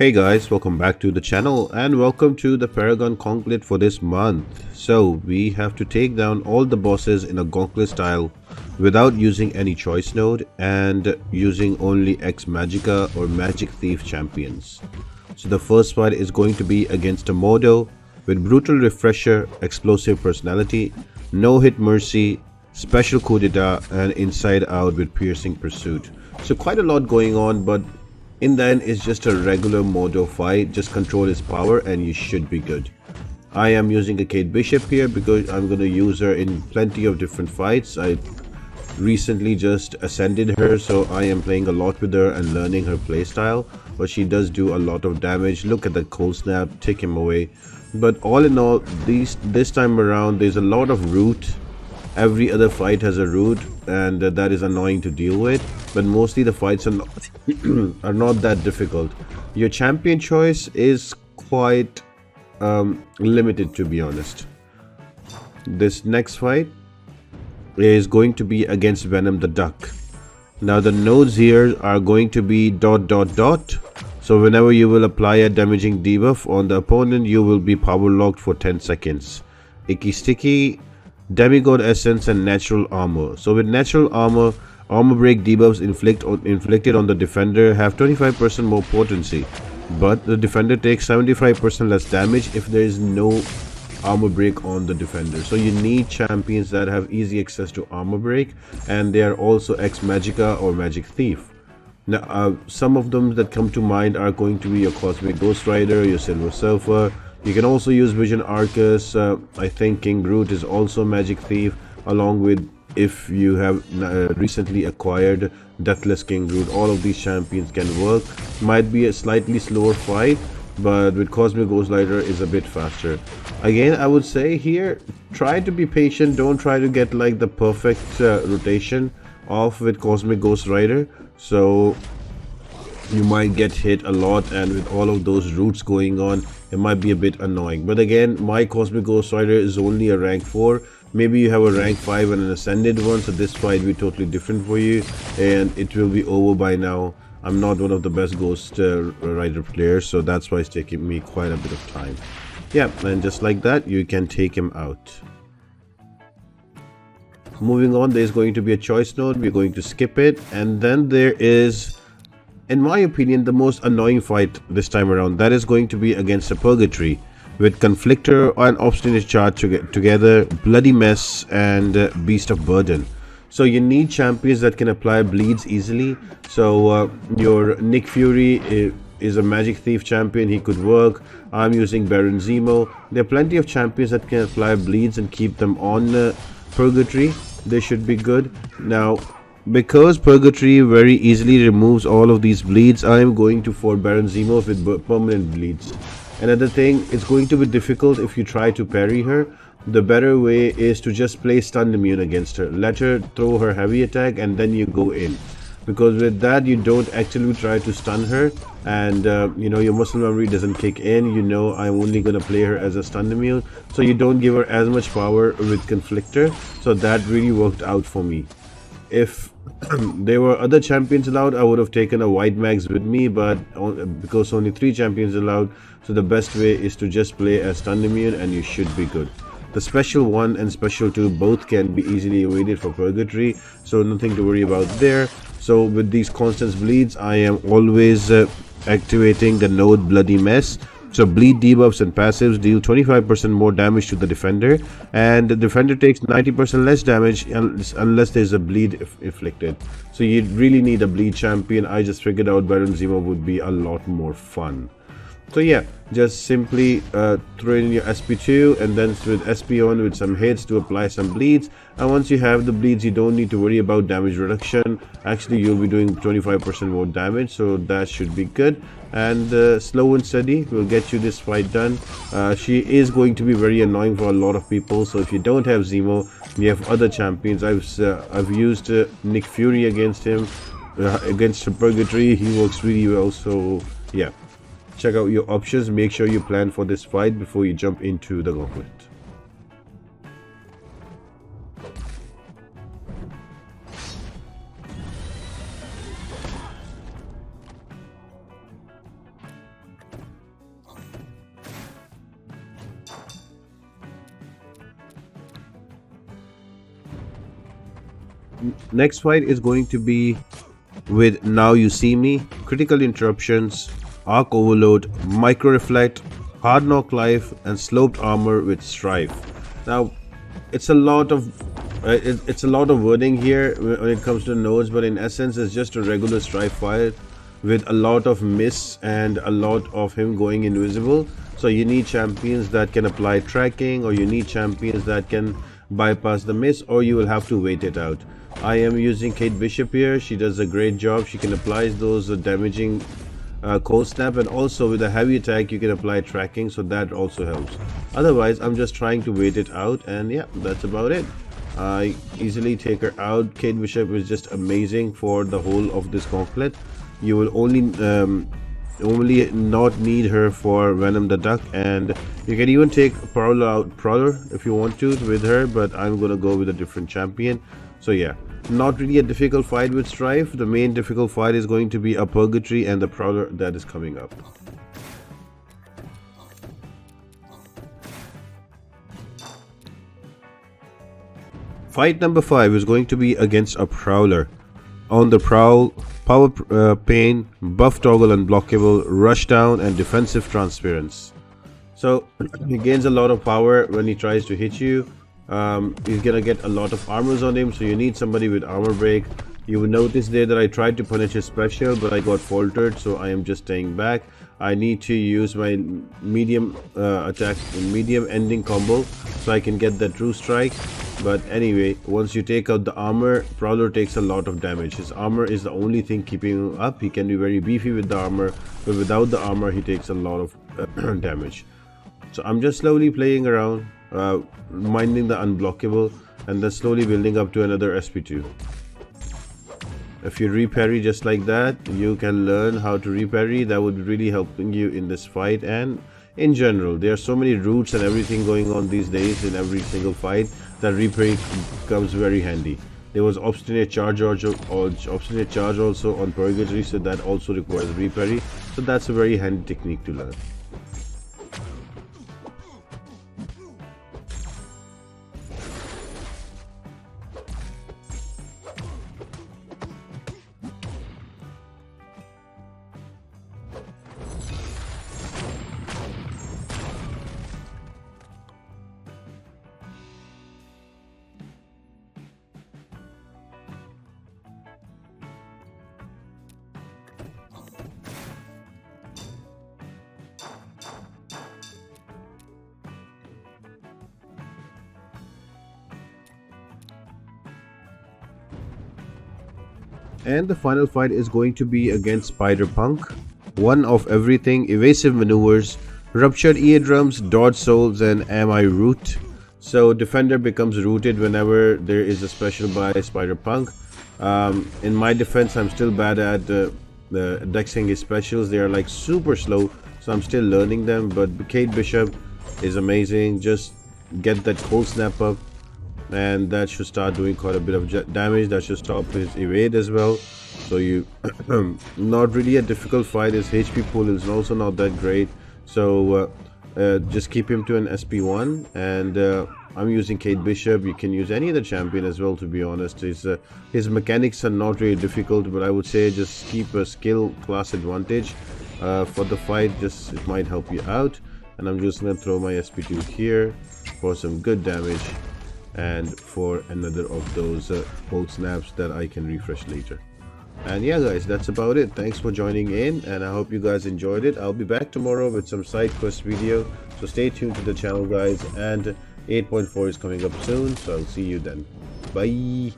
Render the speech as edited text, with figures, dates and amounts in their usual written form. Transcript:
Hey guys, welcome back to the channel and welcome to the Paragon Gauntlet for this month. So we have to take down all the bosses in a gauntlet style without using any choice node and using only X Magica or Magic Thief champions. So the first fight is going to be against a Mordo with Brutal Refresher, Explosive Personality, No Hit Mercy, Special Coup d'etat and Inside Out with Piercing Pursuit. So quite a lot going on, but in the end, it's just a regular Mordo fight. Just control his power and you should be good. I am using a Kate Bishop here because I'm going to use her in plenty of different fights. I recently just ascended her, so I am playing a lot with her and learning her playstyle. But she does do a lot of damage. Look at that cold snap, take him away. But all in all, this time around, there's a lot of root. Every other fight has a root, and that is annoying to deal with, but mostly the fights are not, are not that difficult. Your champion choice is quite limited, to be honest. This next fight is going to be against Venom the Duck. Now the nodes here are going to be ... So whenever you will apply a damaging debuff on the opponent, you will be power locked for 10 seconds. Icky Sticky, Demigod Essence and Natural Armor. So with Natural Armor, Armor Break debuffs inflicted on the defender have 25% more potency, but the defender takes 75% less damage if there is no Armor Break on the defender. So you need champions that have easy access to Armor Break, and they are also Ex Magica or Magic Thief. Now, some of them that come to mind are going to be your Cosmic Ghost Rider, your Silver Surfer. You can also use Vision Arcus. I think King Groot is also Magic Thief, along with, if you have recently acquired Deathless King Groot. All of these champions can work. Might be a slightly slower fight, but with Cosmic Ghost Rider is a bit faster. Again, I would say here, try to be patient. Don't try to get like the perfect rotation off with Cosmic Ghost Rider. So you might get hit a lot, and with all of those roots going on, it might be a bit annoying. But again, my Cosmic Ghost Rider is only a rank 4. Maybe you have a rank 5 and an ascended one, so this fight will be totally different for you, and it will be over by now. I'm not one of the best Ghost Rider players, so that's why it's taking me quite a bit of time. Yeah, and just like that, you can take him out. Moving on, there's going to be a choice node. We're going to skip it, and then there is, in my opinion, the most annoying fight this time around. That is going to be against a Purgatory with Conflictor and Obstinate Charge together, Bloody Mess and Beast of Burden. So you need champions that can apply bleeds easily. So your Nick Fury is a Magic Thief champion. He could work. I'm using Baron Zemo. There are plenty of champions that can apply bleeds and keep them on Purgatory. They should be good. Now, because Purgatory very easily removes all of these bleeds, I am going to for Baron Zemo with permanent bleeds. Another thing, it's going to be difficult if you try to parry her. The better way is to just play stun immune against her. Let her throw her heavy attack and then you go in. Because with that, you don't actually try to stun her, and you know, your muscle memory doesn't kick in. You know, I'm only gonna play her as a stun immune, so you don't give her as much power with Conflictor. So that really worked out for me. If there were other champions allowed, I would have taken a White Mags with me, but because only 3 champions allowed, so the best way is to just play as stun immune and you should be good. The Special 1 and Special 2 both can be easily evaded for Purgatory, so nothing to worry about there. So with these constant bleeds, I am always activating the node Bloody Mess. So bleed debuffs and passives deal 25% more damage to the defender, and the defender takes 90% less damage unless there's a bleed inflicted. So you really need a bleed champion. I just figured out Baron Zemo would be a lot more fun. So yeah, just simply throw in your SP2 and then with SP on with some hits to apply some bleeds. And once you have the bleeds, you don't need to worry about damage reduction. Actually, you'll be doing 25% more damage, so that should be good. And slow and steady will get you this fight done. She is going to be very annoying for a lot of people, so if you don't have Zemo, you have other champions. I've used Nick Fury against him, against Purgatory. He works really well, so yeah. Check out your options. Make sure you plan for this fight before you jump into the gauntlet. Next fight is going to be with Now You See Me, Critical Interruptions, Arc Overload, Micro Reflect, Hard Knock Life, and Sloped Armor with Stryfe. Now, it's a lot of it's a lot of wording here when it comes to nodes, but in essence, it's just a regular Stryfe fight with a lot of miss and a lot of him going invisible. So you need champions that can apply tracking, or you need champions that can bypass the miss, or you will have to wait it out. I am using Kate Bishop here. She does a great job. She can apply those damaging cold snap, and also with a heavy attack you can apply tracking, so that also helps. Otherwise, I'm just trying to wait it out, and yeah, that's about it. I easily take her out. Kate Bishop is just amazing for the whole of this gauntlet. You will only not need her for Venom the Duck, and you can even take Prowler if you want to with her, but I'm gonna go with a different champion. So yeah, not really a difficult fight with Stryfe. The main difficult fight is going to be a Purgatory and the Prowler that is coming up. Fight number 5 is going to be against a Prowler. On the prowl, power pain, buff toggle unblockable, rush down, and defensive transference. So he gains a lot of power when he tries to hit you. He's gonna get a lot of armors on him, so you need somebody with armor break. You will notice there that I tried to punish his special, but I got faltered, so I am just staying back. I need to use my medium attack, medium ending combo, so I can get that true strike. But anyway, once you take out the armor, Prowler takes a lot of damage. His armor is the only thing keeping him up. He can be very beefy with the armor, but without the armor, he takes a lot of damage. So I'm just slowly playing around, minding the unblockable, and then slowly building up to another SP2. If you re-parry just like that, you can learn how to re-parry. That would really helping you in this fight, and in general. There are so many routes and everything going on these days in every single fight that re-parry comes very handy. There was obstinate charge also on Purgatory, so that also requires re-parry. So that's a very handy technique to learn. And the final fight is going to be against Spider-Punk. One of everything, evasive maneuvers, ruptured eardrums, dodge souls, and am I root? So defender becomes rooted whenever there is a special by Spider-Punk. In my defense, I'm still bad at the dexing his specials. They are like super slow, so I'm still learning them. But Kate Bishop is amazing. Just get that cold snap up, and that should start doing quite a bit of damage. That should stop his evade as well. So you not really a difficult fight. His HP pool is also not that great, so just keep him to an SP1. And I'm using Kate Bishop. You can use any other champion as well, to be honest. His mechanics are not really difficult, but I would say just keep a skill class advantage for the fight. Just it might help you out. And I'm just gonna throw my SP2 here for some good damage, and for another of those cold snaps that I can refresh later. And yeah guys, that's about it. Thanks for joining in, and I hope you guys enjoyed it. I'll be back tomorrow with some side quest video, so stay tuned to the channel guys, and 8.4 is coming up soon, so I'll see you then. Bye.